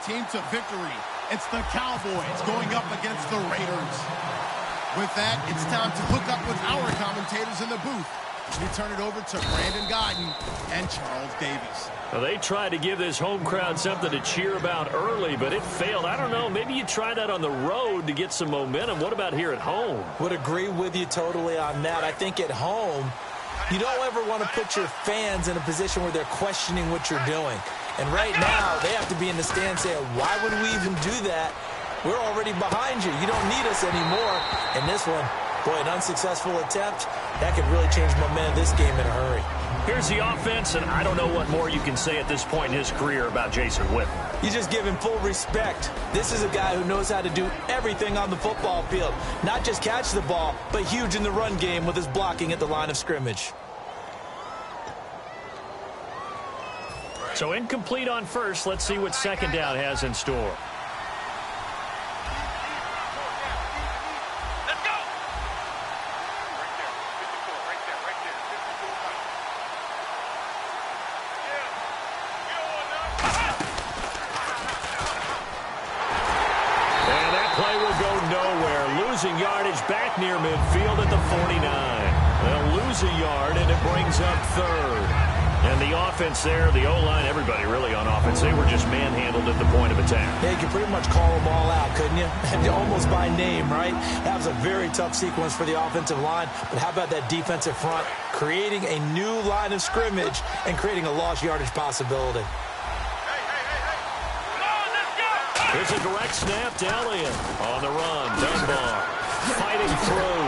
team to victory. It's the Cowboys going up against the Raiders. With that, it's time to hook up with our commentators in the booth. We turn it over to Brandon Godden and Charles Davis. Well, they tried to give this home crowd something to cheer about early, but it failed. I don't know. Maybe you try that on the road to get some momentum. What about here at home? Would agree with you totally on that. I think at home, you don't ever want to put your fans in a position where they're questioning what you're doing. And right now, they have to be in the stand saying, why would we even do that? We're already behind you. You don't need us anymore. And this one, boy, an unsuccessful attempt, that could really change momentum of this game in a hurry. Here's the offense, and I don't know what more you can say at this point in his career about Jason Witten. You just give him full respect. This is a guy who knows how to do everything on the football field. Not just catch the ball, but huge in the run game with his blocking at the line of scrimmage. So incomplete on first. Let's see what second down has in store. Yardage back near midfield at the 49. They'll lose a yard, and it brings up third. And the offense there, the O-line, everybody really on offense, they were just manhandled at the point of attack. Yeah, you could pretty much call them all out, couldn't you? Almost by name, right? That was a very tough sequence for the offensive line. But how about that defensive front creating a new line of scrimmage and creating a lost yardage possibility? Here's a direct snap to Elliott. On the run, Dunbar fighting through.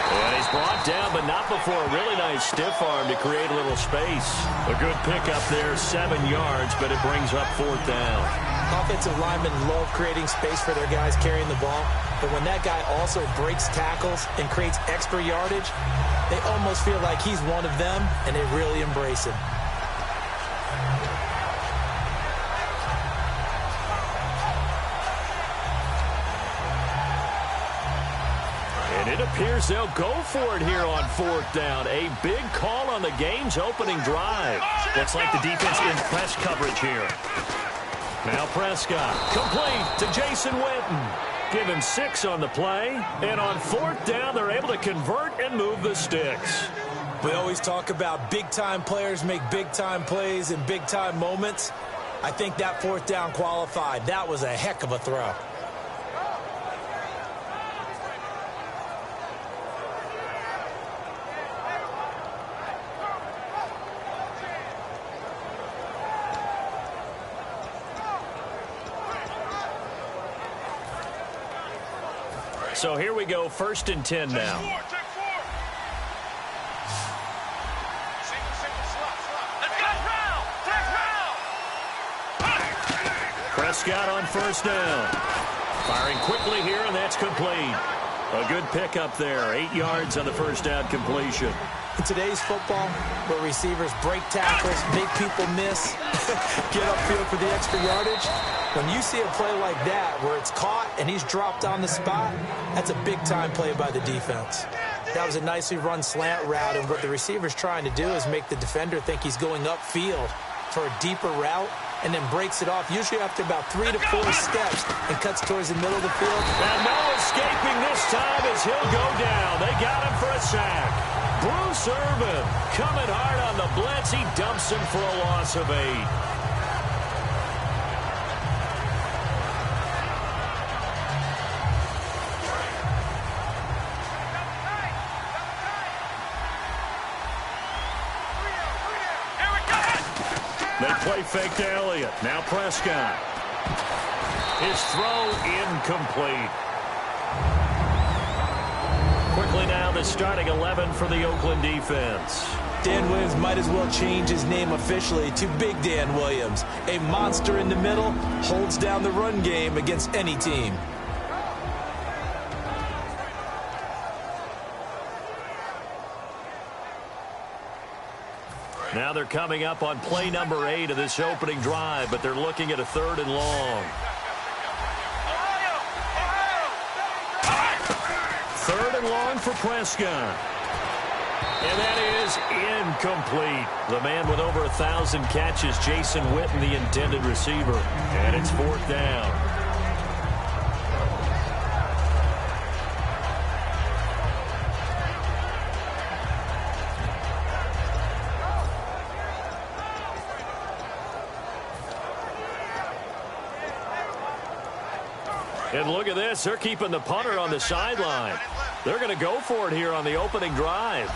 And he's brought down, but not before a really nice stiff arm to create a little space. A good pickup there, 7 yards, but it brings up fourth down. Offensive linemen love creating space for their guys carrying the ball. But when that guy also breaks tackles and creates extra yardage, they almost feel like he's one of them, and they really embrace him. It appears they'll go for it here on fourth down. A big call on the game's opening drive. Looks like the defense in press coverage here. Now Prescott, complete to Jason Witten. Give him 6 on the play. And on fourth down, they're able to convert and move the sticks. We always talk about big-time players make big-time plays in big-time moments. I think that fourth down qualified. That was a heck of a throw. So here we go, 1st and 10 now. Prescott on first down. Firing quickly here, and that's complete. A good pickup there, 8 yards on the first down completion. In today's football, where receivers break tackles, make people miss, get upfield for the extra yardage, when you see a play like that where it's caught and he's dropped on the spot, that's a big-time play by the defense. That was a nicely run slant route, and what the receiver's trying to do is make the defender think he's going upfield for a deeper route and then breaks it off, usually after about 3 to 4 steps, and cuts towards the middle of the field. And no escaping this time as he'll go down. They got him for a sack. Bruce Irvin coming hard on the blitz. He dumps him for a loss of 8. They play fake to Elliott. Now Prescott. His throw incomplete. Quickly now the starting 11 for the Oakland defense. Dan Williams might as well change his name officially to Big Dan Williams. A monster in the middle, holds down the run game against any team. Now they're coming up on play number 8 of this opening drive, but they're looking at a 3rd and long. 3rd and long for Prescott. And that is incomplete. The man with over 1,000 catches, Jason Witten, the intended receiver. And it's 4th down. And look at this. They're keeping the punter on the sideline. They're going to go for it here on the opening drive.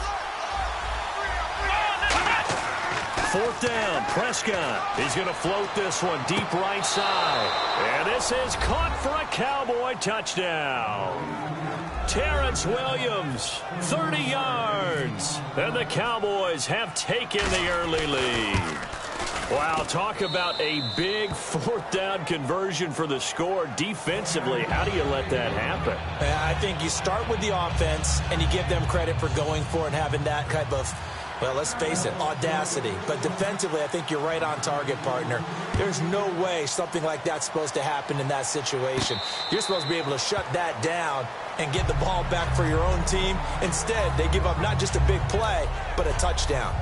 4th down, Prescott. He's going to float this one deep right side. And this is caught for a Cowboy touchdown. Terrence Williams, 30 yards. And the Cowboys have taken the early lead. Wow, talk about a big 4th down conversion for the score. Defensively, how do you let that happen? I think you start with the offense, and you give them credit for going for it and having that type of, well, let's face it, audacity. But defensively, I think you're right on target, partner. There's no way something like that's supposed to happen in that situation. You're supposed to be able to shut that down and get the ball back for your own team. Instead, they give up not just a big play, but a touchdown.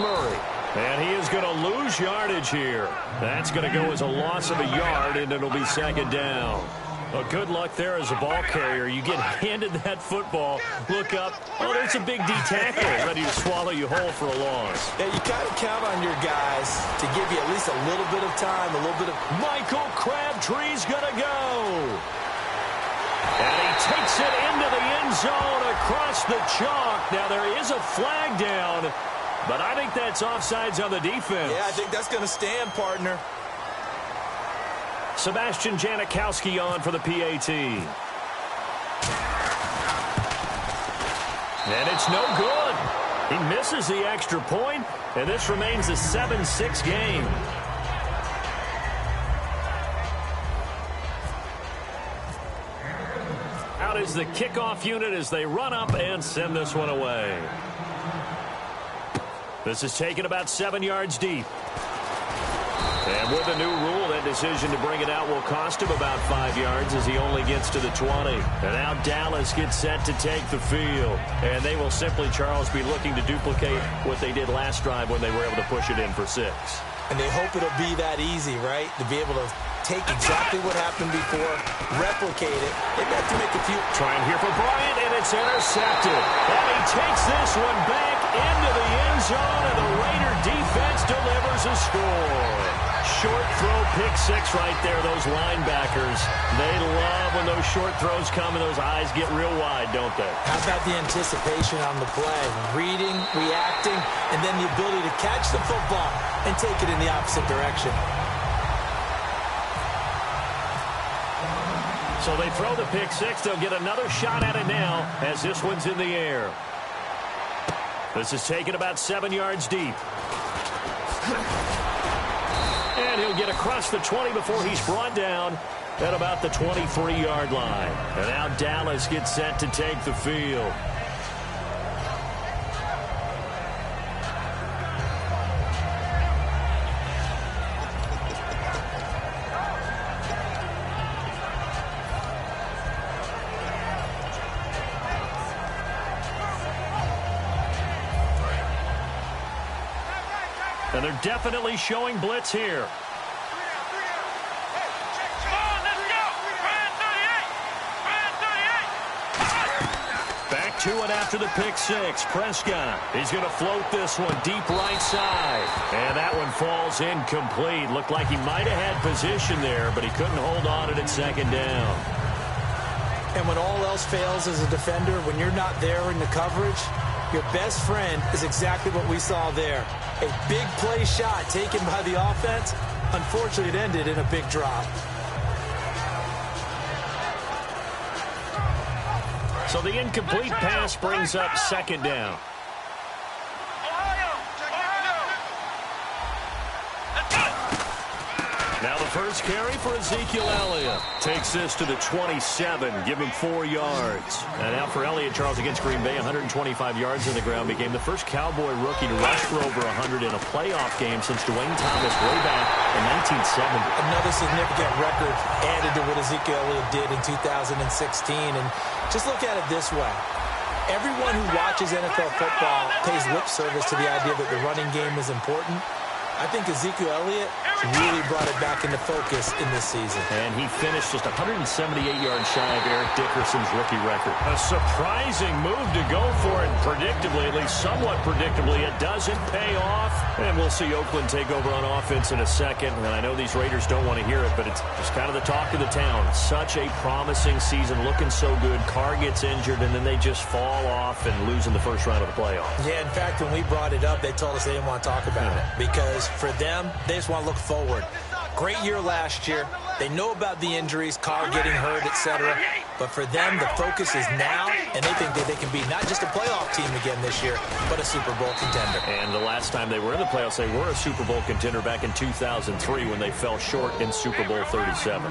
Murray. And he is going to lose yardage here. That's going to go as a loss of a yard, and it'll be 2nd down. Well, good luck there as a ball carrier. You get handed that football, look up, oh, there's a big D tackle ready to swallow you whole for a loss. Yeah, you got to count on your guys to give you at least a little bit of time, a little bit of... Michael Crabtree's going to go. And he takes it into the end zone across the chalk. Now, there is a flag down, but I think that's offsides on the defense. Yeah, I think that's going to stand, partner. Sebastian Janikowski on for the PAT. And it's no good. He misses the extra point, and this remains a 7-6 game. Out is the kickoff unit as they run up and send this one away. This is taken about 7 yards deep. And with the new rule, that decision to bring it out will cost him about 5 yards as he only gets to the 20. And now Dallas gets set to take the field. And they will simply, Charles, be looking to duplicate what they did last drive when they were able to push it in for 6. And they hope it'll be that easy, right? To be able to take exactly what happened before, replicate it. They've got to make a few. Trying here for Bryant, and it's intercepted. And he takes this one back into the end zone, and the Raider defense delivers a score. Short throw, pick 6 right there. Those linebackers, they love when those short throws come and those eyes get real wide, don't they? How about the anticipation on the play? Reading, reacting, and then the ability to catch the football and take it in the opposite direction. So they throw the pick 6. They'll get another shot at it now as this one's in the air. This is taken about 7 yards deep. And he'll get across the 20 before he's brought down at about the 23-yard line. And now Dallas gets set to take the field. And they're definitely showing blitz here. Back to it after the pick 6. Prescott, he's going to float this one deep right side. And that one falls incomplete. Looked like he might have had position there, but he couldn't hold on it at 2nd down. And when all else fails as a defender, when you're not there in the coverage, your best friend is exactly what we saw there. A big play shot taken by the offense, Unfortunately, it ended in a big drop. So the incomplete pass brings up second down. Now the first carry for Ezekiel Elliott. Takes this to the 27, give him 4 yards. And now for Elliott, Charles, against Green Bay, 125 yards on the ground. Became the first Cowboy rookie to rush for over 100 in a playoff game since Dwayne Thomas way back in 1970. Another significant record added to what Ezekiel Elliott did in 2016. And just look at it this way. Everyone who watches NFL football pays lip service to the idea that the running game is important. I think Ezekiel Elliott really brought it back into focus in this season. And he finished just 178 yards shy of Eric Dickerson's rookie record. A surprising move to go for it. Predictably, at least somewhat predictably, it doesn't pay off. And we'll see Oakland take over on offense in a second. And I know these Raiders don't want to hear it, but it's just kind of the talk of the town. Such a promising season, looking so good. Carr gets injured, and then they just fall off and lose in the first round of the playoffs. Yeah, in fact, when we brought it up, they told us they didn't want to talk about it. Because for them, they just want to look forward. Great year last year. They know about the injuries, Carr getting hurt, etc. But for them, the focus is now, and they think that they can be not just a playoff team again this year, but a Super Bowl contender. And the last time they were in the playoffs, they were a Super Bowl contender back in 2003 when they fell short in Super Bowl 37.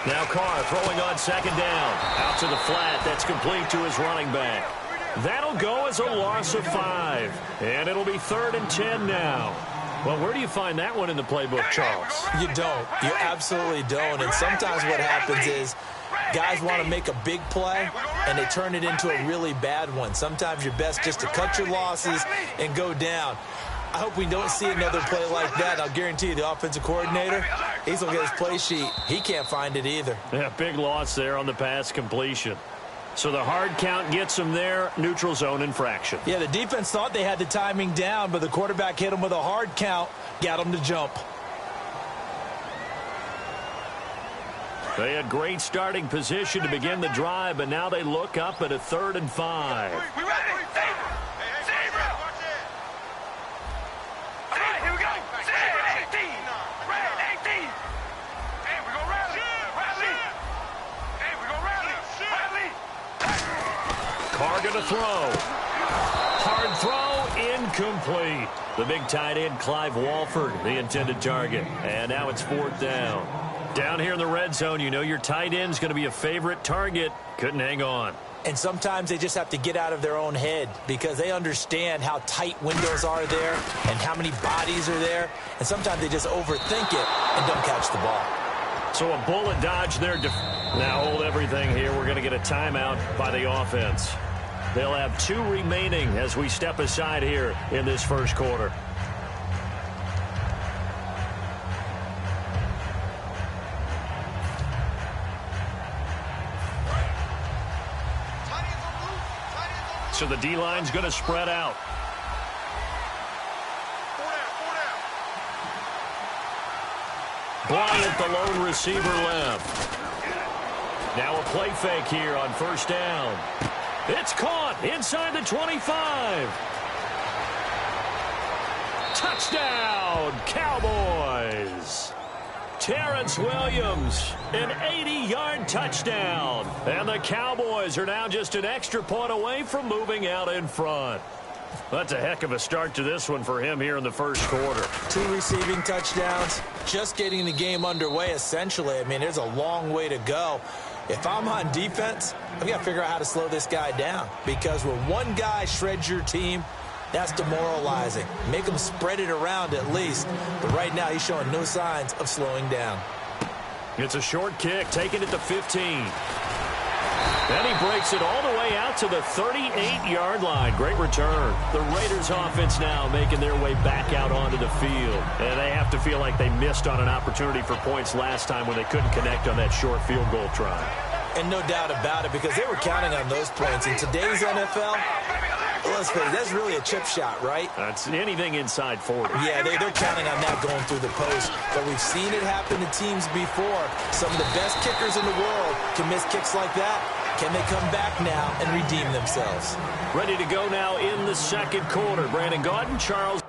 Now Carr throwing on second down. Out to the flat. That's complete to his running back. That'll go as a loss of 5. And it'll be 3rd and 10 now. Well, where do you find that one in the playbook, Charles? You don't. You absolutely don't. And sometimes what happens is guys want to make a big play, and they turn it into a really bad one. Sometimes you're best just to cut your losses and go down. I hope we don't see another play like that. I'll guarantee you the offensive coordinator, he's going to get his play sheet. He can't find it either. Yeah, big loss there on the pass completion. So the hard count gets him there, neutral zone infraction. Yeah, the defense thought they had the timing down, but the quarterback hit him with a hard count, got him to jump. They had great starting position to begin the drive, but now they look up at a 3rd and 5. We ready? Carr going to throw. Hard throw, incomplete. The big tight end, Clive Walford, the intended target. And now it's 4th down. Down here in the red zone, you know your tight end's going to be a favorite target. Couldn't hang on. And sometimes they just have to get out of their own head because they understand how tight windows are there and how many bodies are there. And sometimes they just overthink it and don't catch the ball. So a bullet dodge there. Now hold everything here. We're going to get a timeout by the offense. They'll have 2 remaining as we step aside here in this first quarter. So the D-line's going to spread out. Bryant, the lone receiver, left. Now a play fake here on 1st down. It's caught inside the 25. Touchdown, Cowboys. Terrence Williams, an 80-yard touchdown. And the Cowboys are now just an extra point away from moving out in front. That's a heck of a start to this one for him here in the first quarter. 2 receiving touchdowns, just getting the game underway, essentially. I mean, there's a long way to go. If I'm on defense, I've got to figure out how to slow this guy down. Because when one guy shreds your team, that's demoralizing. Make him spread it around at least. But right now, he's showing no signs of slowing down. It's a short kick, taking it to 15. Then he breaks it all the way out to the 38-yard line. Great return. The Raiders offense now making their way back out onto the field. And they have to feel like they missed on an opportunity for points last time when they couldn't connect on that short field goal try. And no doubt about it, because they were counting on those points. In today's NFL, let's face it, that's really a chip shot, right? That's anything inside 40. Yeah, they're counting on that going through the post. But we've seen it happen to teams before. Some of the best kickers in the world can miss kicks like that. Can they come back now and redeem themselves? Ready to go now in the second quarter. Brandon Gaudin, Charles.